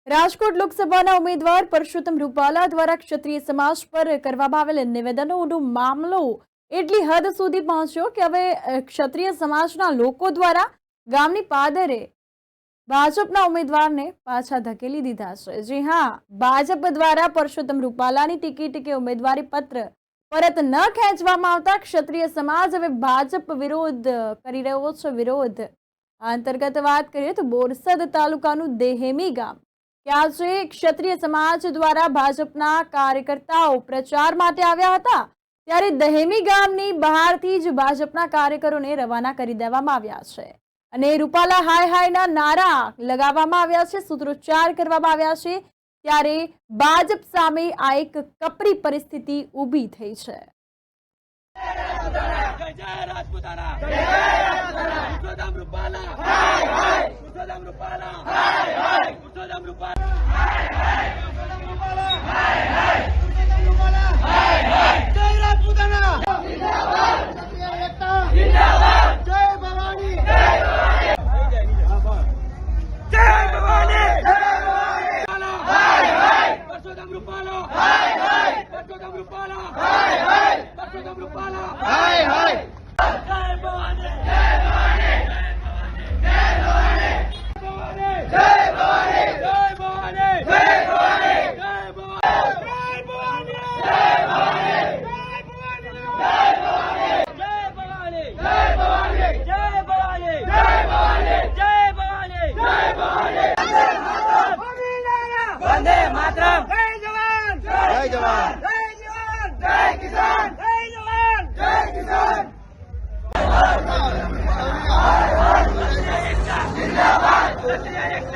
રાજકોટ લોકસભાના ઉમેદવાર પરસોત્તમ રૂપાલા દ્વારા ક્ષત્રિય સમાજ પર કરવામાં આવેલ નિવેદનોનો મામલો એટલી હદ સુધી પહોંચ્યો કે હવે ક્ષત્રિય સમાજના લોકો દ્વારા ગામની પાદરે ભાજપના ઉમેદવારને પાછા ધકેલી દીધા છે। જી હા, ભાજપ દ્વારા પરસોત્તમ રૂપાલાની ટિકિટ કે ઉમેદવારી પત્ર પરત ન ખેંચવામાં આવતા ક્ષત્રિય સમાજ હવે ભાજપ વિરોધ કરી રહ્યો છે। વિરોધ અંતર્ગત વાત કરીએ તો બોરસદ તાલુકાનું દેહેમી ગામ કે આજે ક્ષત્રિય સમાજ દ્વારા ભાજપના કાર્યકર્તાઓ પ્રચાર માટે આવ્યા હતા, ત્યારે દહેમી ગામની બહારથી જ ભાજપના કાર્યકરોને રવાના કરી દેવામાં આવ્યા છે અને રૂપાલા હાય હાયના નારા લગાવવામાં આવ્યા છે, સૂત્રોચ્ચાર કરવામાં આવ્યા છે। ત્યારે ભાજપ સામે આ એક કપરી પરિસ્થિતિ ઊભી થઈ છે। वंदे मातरम। जय जवान जय जवान जय जवान जय किसान जय जवान जय किसान। जिंदाबाद जिंदाबाद।